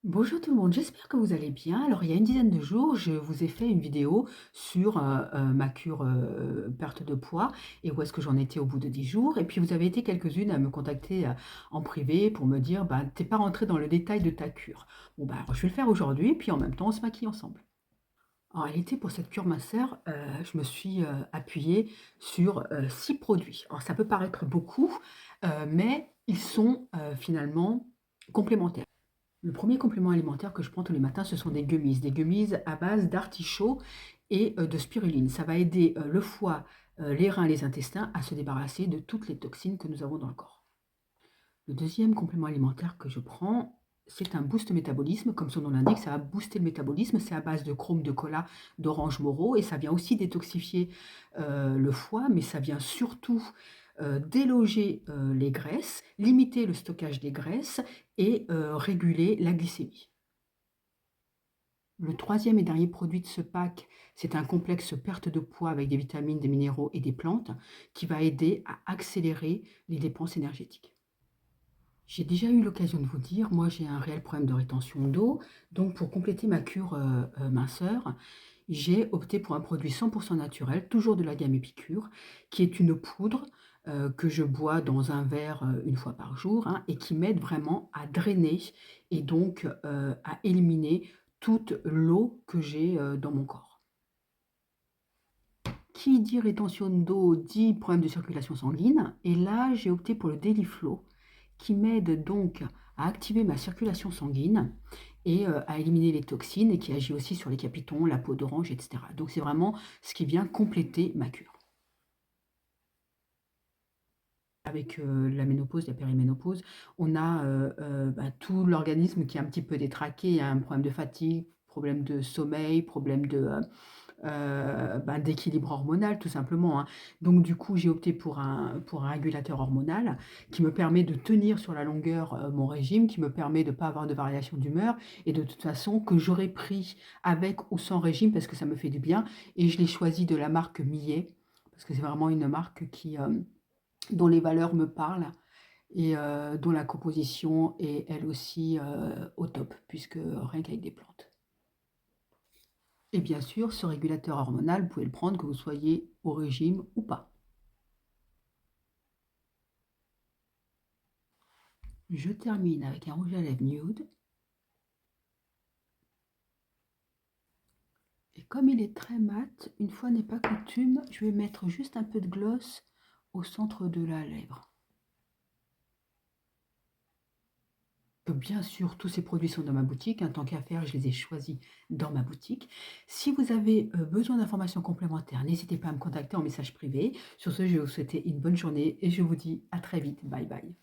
Bonjour tout le monde, j'espère que vous allez bien. Alors, il y a une dizaine de jours, je vous ai fait une vidéo sur ma cure perte de poids et où est-ce que j'en étais au bout de 10 jours. Et puis, vous avez été quelques-unes à me contacter en privé pour me dire, bah, t'es pas rentré dans le détail de ta cure. Bon, bah, alors, je vais le faire aujourd'hui, puis en même temps, on se maquille ensemble. En réalité, pour cette cure minceur, je me suis appuyée sur 6 produits. Alors, ça peut paraître beaucoup, mais ils sont finalement complémentaires. Le premier complément alimentaire que je prends tous les matins, ce sont des gummies à base d'artichaut et de spiruline. Ça va aider, le foie, les reins, les intestins à se débarrasser de toutes les toxines que nous avons dans le corps. Le deuxième complément alimentaire que je prends, c'est un boost métabolisme. Comme son nom l'indique, ça va booster le métabolisme. C'est à base de chrome de cola, d'orange moraux et ça vient aussi détoxifier, le foie, mais ça vient surtout, déloger, les graisses, limiter le stockage des graisses et réguler la glycémie. Le troisième et dernier produit de ce pack, c'est un complexe perte de poids avec des vitamines, des minéraux et des plantes qui va aider à accélérer les dépenses énergétiques. J'ai déjà eu l'occasion de vous dire, moi j'ai un réel problème de rétention d'eau, donc pour compléter ma cure minceur, j'ai opté pour un produit 100% naturel, toujours de la gamme Épicure, qui est une poudre que je bois dans un verre une fois par jour hein, et qui m'aide vraiment à drainer et donc à éliminer toute l'eau que j'ai dans mon corps. Qui dit rétention d'eau dit problème de circulation sanguine. Et là, j'ai opté pour le Daily Flow, qui m'aide donc à activer ma circulation sanguine et à éliminer les toxines et qui agit aussi sur les capitons, la peau d'orange, etc. Donc c'est vraiment ce qui vient compléter ma cure. Avec la ménopause, la périménopause, on a bah, tout l'organisme qui est un petit peu détraqué. Il y a un problème de fatigue, problème de sommeil, problème de, ben, d'équilibre hormonal tout simplement, hein. Donc du coup, j'ai opté pour un régulateur hormonal qui me permet de tenir sur la longueur, mon régime, qui me permet de ne pas avoir de variation d'humeur et de toute façon que j'aurais pris avec ou sans régime parce que ça me fait du bien et je l'ai choisi de la marque Millet parce que c'est vraiment une marque qui, dont les valeurs me parlent et dont la composition est elle aussi, au top puisque rien qu'avec des plantes. Et bien sûr, ce régulateur hormonal, vous pouvez le prendre que vous soyez au régime ou pas. Je termine avec un rouge à lèvres nude. Et comme il est très mat, une fois n'est pas coutume, je vais mettre juste un peu de gloss au centre de la lèvre. Bien sûr, tous ces produits sont dans ma boutique, hein, tant qu'à faire, je les ai choisis dans ma boutique. Si vous avez besoin d'informations complémentaires, n'hésitez pas à me contacter en message privé. Sur ce, je vais vous souhaiter une bonne journée et je vous dis à très vite. Bye bye.